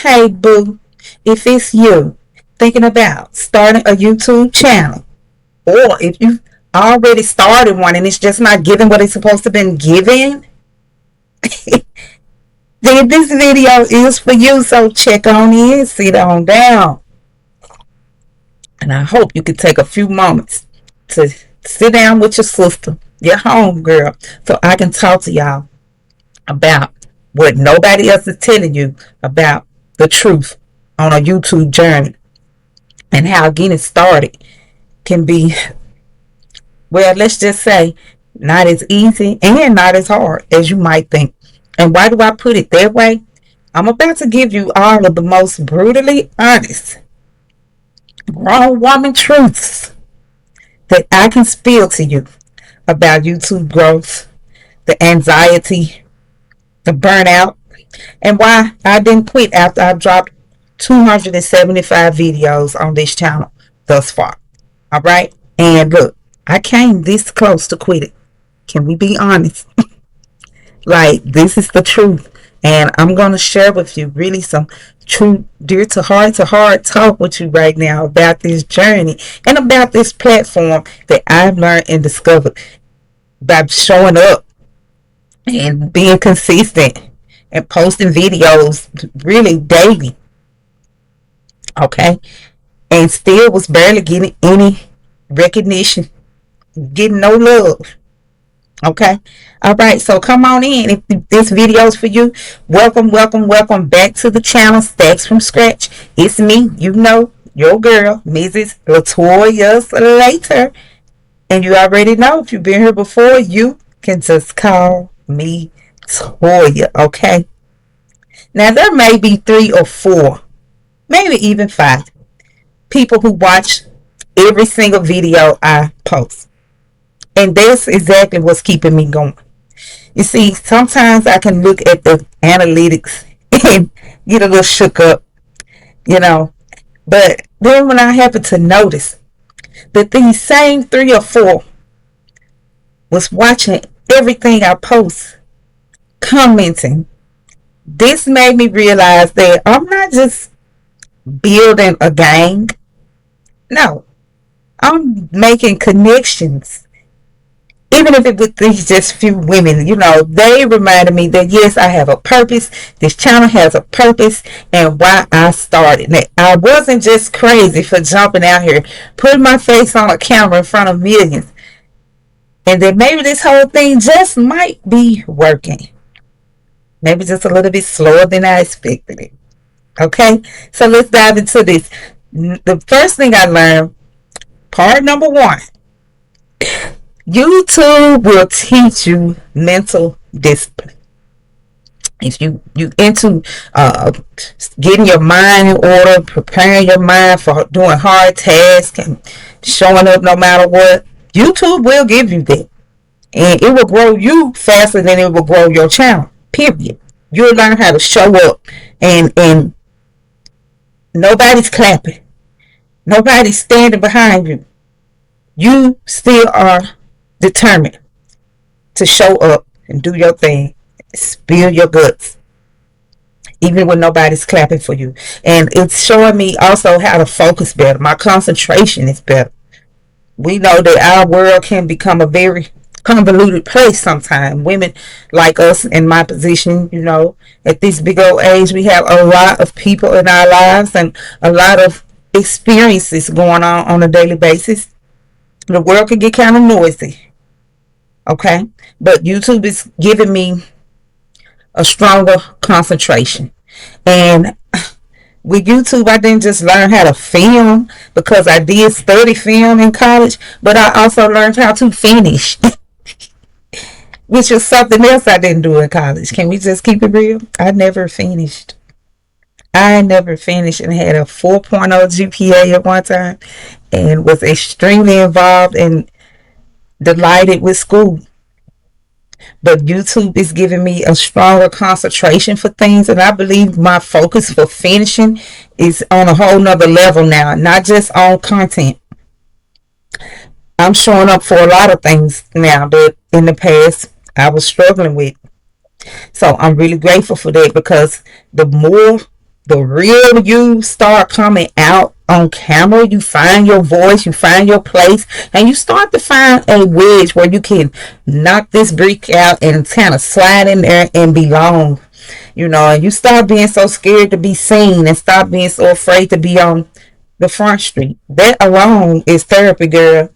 Hey, boo, if it's you thinking about starting a YouTube channel, or if you've already started one and it's just not giving what it's supposed to been giving, then this video is for you. So check on in, sit on down, and I hope you can take a few moments to sit down with your sister, your home girl, so I can talk to y'all about what nobody else is telling you about the truth on a YouTube journey and how getting started can be, well, let's just say, not as easy and not as hard as you might think. And why do I put it that way? I'm about to give you all of the most brutally honest grown woman truths that I can spill to you about YouTube growth, the anxiety, the burnout, and why I didn't quit after I dropped 275 videos on this channel thus far. All right? And look, I came this close to quitting. Can we be honest? Like, this is the truth. And I'm going to share with you really some true, dear to heart talk with you right now about this journey and about this platform that I've learned and discovered by showing up and being consistent and posting videos really daily. Okay? And still was barely getting any recognition, getting no love. Okay, all right, so come on in. If this video is for you, welcome back to the channel Stacks from Scratch. It's me, you know, your girl, Mrs. Latoya Slater. And you already know, if you've been here before, you can just call me Toya. Okay, now there may be 3 or 4, maybe even 5 people who watch every single video I post. And that's exactly what's keeping me going. You see, sometimes I can look at the analytics and get a little shook up, you know. But then when I happen to notice that these same 3 or 4 was watching everything I post, commenting, this made me realize that I'm not just building a gang. No, I'm making connections. Even if it was these just few women, you know, they reminded me that yes, I have a purpose. This channel has a purpose and why I started. Now, I wasn't just crazy for jumping out here, putting my face on a camera in front of millions. And then maybe this whole thing just might be working. Maybe just a little bit slower than I expected it. Okay, so let's dive into this. The first thing I learned, part number 1. YouTube will teach you mental discipline. If you into getting your mind in order, preparing your mind for doing hard tasks and showing up no matter what, YouTube will give you that. And it will grow you faster than it will grow your channel. Period. You'll learn how to show up and nobody's clapping. Nobody's standing behind you. You still are determined to show up and do your thing, spill your guts, even when nobody's clapping for you. And it's showing me also how to focus better. My concentration is better. We know that our world can become a very convoluted place sometimes. Women like us in my position, you know, at this big old age, we have a lot of people in our lives and a lot of experiences going on a daily basis. The world can get kind of noisy. Okay, but YouTube is giving me a stronger concentration. And with YouTube, I didn't just learn how to film because I did study film in college, but I also learned how to finish, which is something else I didn't do in college. Can we just keep it real? I never finished and had a 4.0 GPA at one time and was extremely involved and delighted with school. But YouTube is giving me a stronger concentration for things, and I believe my focus for finishing is on a whole nother level now, not just on content. I'm showing up for a lot of things now that in the past I was struggling with. So I'm really grateful for that, because the more the real you start coming out on camera. You find your voice, you find your place, and you start to find a wedge where you can knock this brick out and kind of slide in there and belong. And you stop being so scared to be seen and stop being so afraid to be on the front street. That alone is therapy, girl.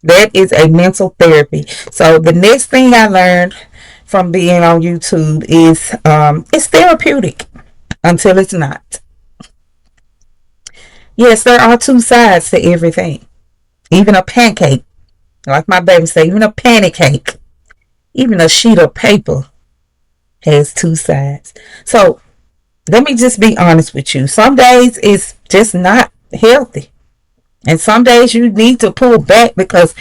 That is a mental therapy. So the next thing I learned from being on YouTube is it's therapeutic until it's not. Yes, there are two sides to everything. Even a pancake, like my baby say, even a pancake, even a sheet of paper has two sides. So let me just be honest with you. Some days it's just not healthy. And some days you need to pull back because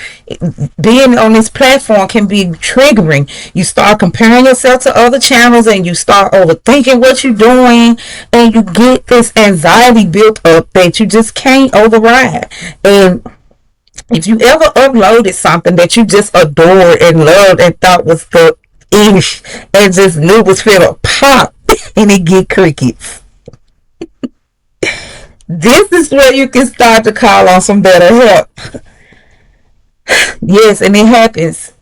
being on this platform can be triggering. You start comparing yourself to other channels and you start overthinking what you're doing, and you get this anxiety built up that you just can't override. And if you ever uploaded something that you just adored and loved and thought was the ish and just knew was finna pop and it get crickets, this is where you can start to call on some better help. Yes, and it happens.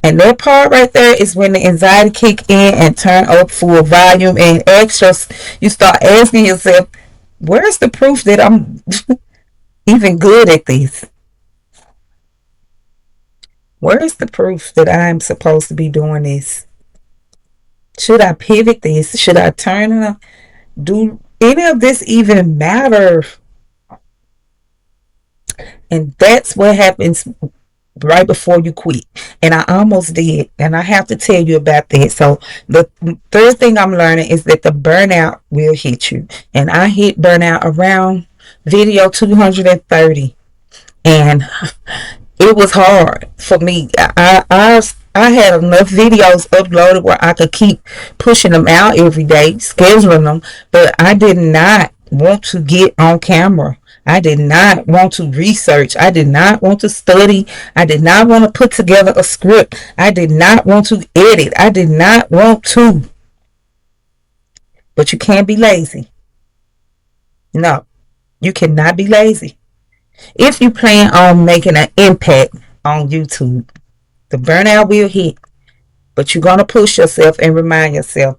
And that part right there is when the anxiety kick in and turn up full volume and you start asking yourself, where's the proof that I'm even good at this? Where is the proof that I'm supposed to be doing this? Should I pivot this? Should I turn it? Do any of this even matter? And that's what happens right before you quit. And I almost did. And I have to tell you about that. So the third thing I'm learning is that the burnout will hit you. And I hit burnout around video 230. And it was hard for me. I had enough videos uploaded where I could keep pushing them out every day, scheduling them, but I did not want to get on camera. I did not want to research. I did not want to study. I did not want to put together a script. I did not want to edit. I did not want to. But you can't be lazy. No, you cannot be lazy. If you plan on making an impact on YouTube, the burnout will hit, but you're going to push yourself and remind yourself,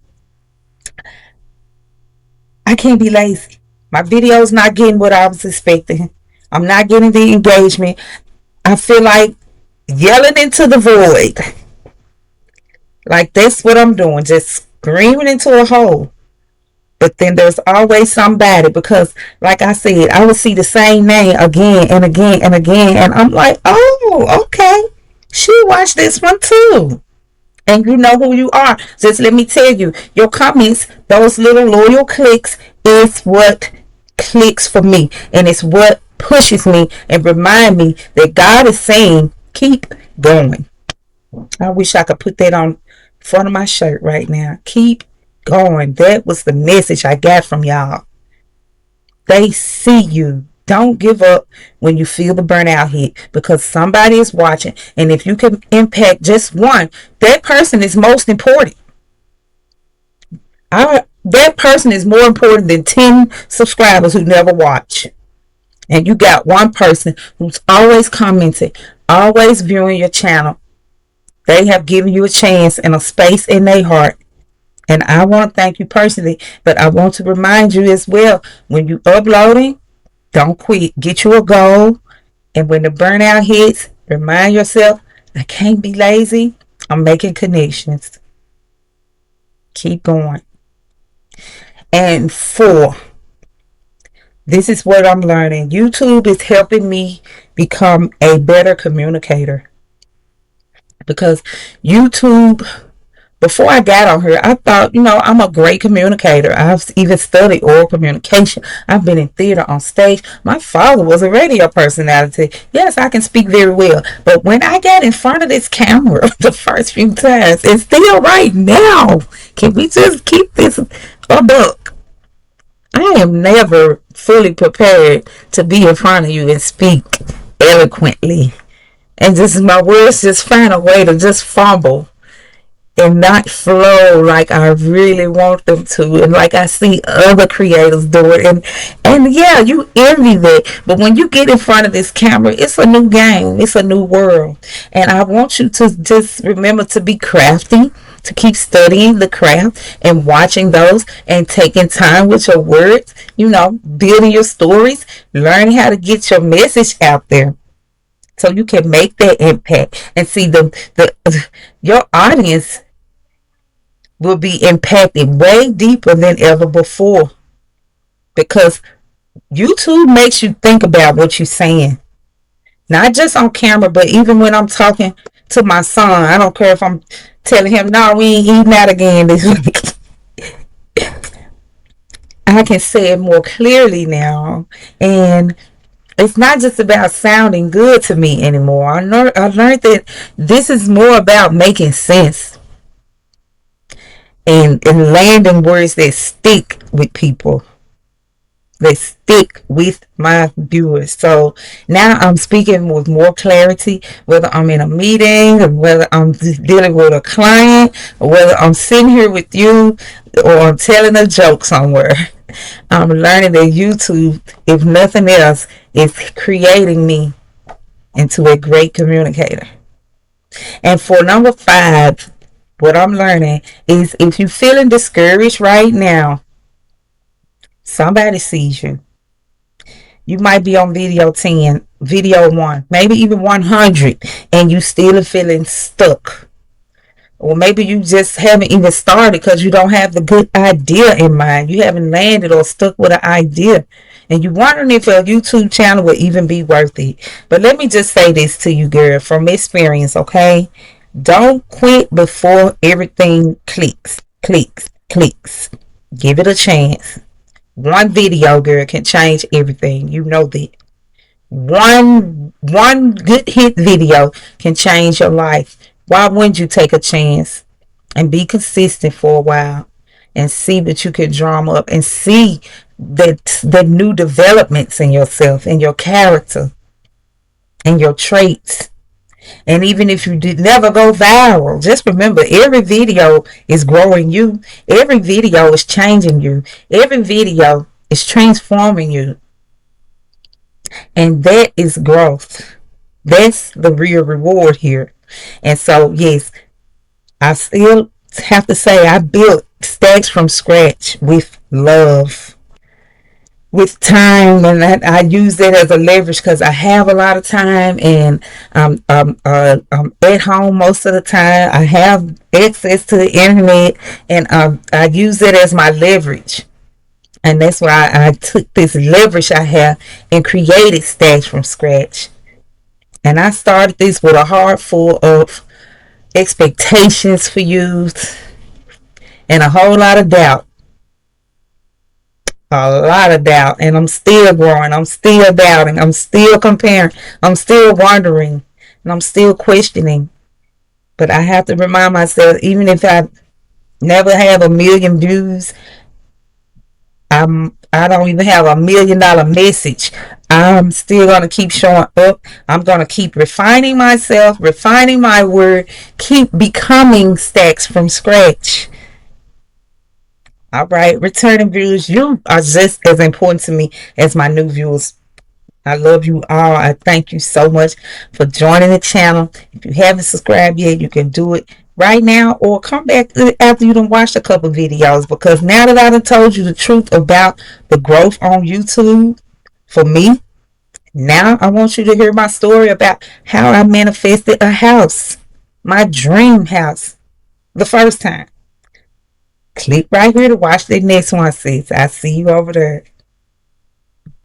I can't be lazy. My video's not getting what I was expecting. I'm not getting the engagement. I feel like yelling into the void. Like that's what I'm doing, just screaming into a hole. But then there's always somebody, because like I said, I would see the same name again and again and again, and I'm like, oh, okay, she watched this one too. And you know who you are. Just let me tell you, your comments, those little loyal clicks, is what clicks for me, and it's what pushes me and remind me that God is saying, keep going. I wish I could put that on front of my shirt right now. Keep going. That was the message I got from y'all. They see you. Don't give up when you feel the burnout hit, because somebody is watching. And if you can impact just one, that person is most important. That person is more important than 10 subscribers who never watch. And you got one person who's always commenting, always viewing your channel. They have given you a chance and a space in their heart. And I want to thank you personally, but I want to remind you as well, when you uploading, don't quit. Get you a goal. And when the burnout hits, remind yourself, I can't be lazy. I'm making connections. Keep going. And 4, this is what I'm learning. YouTube is helping me become a better communicator. Because YouTube, before I got on here, I thought, I'm a great communicator. I've even studied oral communication. I've been in theater on stage. My father was a radio personality. Yes, I can speak very well. But when I got in front of this camera the first few times, and still right now, can we just keep this a buck? I am never fully prepared to be in front of you and speak eloquently. And just my words just find a way to just fumble. and not flow like I really want them to, and like I see other creators do it. And yeah, you envy that. But when you get in front of this camera, it's a new game. It's a new world. And I want you to just remember to be crafty, to keep studying the craft and watching those and taking time with your words, building your stories, learning how to get your message out there so you can make that impact. And see, the your audience will be impacted way deeper than ever before, because YouTube makes you think about what you're saying, not just on camera, but even when I'm talking to my son. I don't care if I'm telling him, no, we ain't eating that again this week. I can say it more clearly now. And it's not just about sounding good to me anymore. I learned that this is more about making sense and landing words that stick with people. They stick with my viewers. So now I'm speaking with more clarity, whether I'm in a meeting or whether I'm dealing with a client or whether I'm sitting here with you or I'm telling a joke somewhere. I'm learning that YouTube, if nothing else, is creating me into a great communicator. And for number 5, what I'm learning is, if you're feeling discouraged right now, somebody sees you. You might be on video 10, video 1, maybe even 100, and you still are feeling stuck. Or maybe you just haven't even started because you don't have the good idea in mind. You haven't landed or stuck with an idea. And you're wondering if a YouTube channel would even be worth it. But let me just say this to you, girl, from experience, okay? Don't quit before everything clicks. Give it a chance. One video, girl, can change everything. You know that. One good hit video can change your life. Why wouldn't you take a chance and be consistent for a while and see that you can drum up and see that the new developments in yourself and your character and your traits. And even if you did never go viral, just remember, every video is growing you. Every video is changing you. Every video is transforming you. And that is growth. That's the real reward here. And so, yes, I still have to say I built Stacks from scratch with love, with time, and I use that as a leverage because I have a lot of time, and I'm at home most of the time. I have access to the internet, and I use it as my leverage. And that's why I took this leverage I have and created Stacks from scratch. And I started this with a heart full of expectations for you and a whole lot of doubt. A lot of doubt. And I'm still growing. I'm still doubting. I'm still comparing. I'm still wondering. And I'm still questioning. But I have to remind myself, even if I never have a million views, I don't even have $1 million message. I'm still gonna keep showing up. I'm gonna keep refining myself, refining my word, keep becoming Stacks from scratch. All right, returning viewers, you are just as important to me as my new viewers. I love you all. I thank you so much for joining the channel. If you haven't subscribed yet, you can do it right now, or come back after you done watched a couple videos, because now that I done told you the truth about the growth on YouTube for me, now I want you to hear my story about how I manifested a house, my dream house, the first time. Click right here to watch the next one, sis. I see you over there.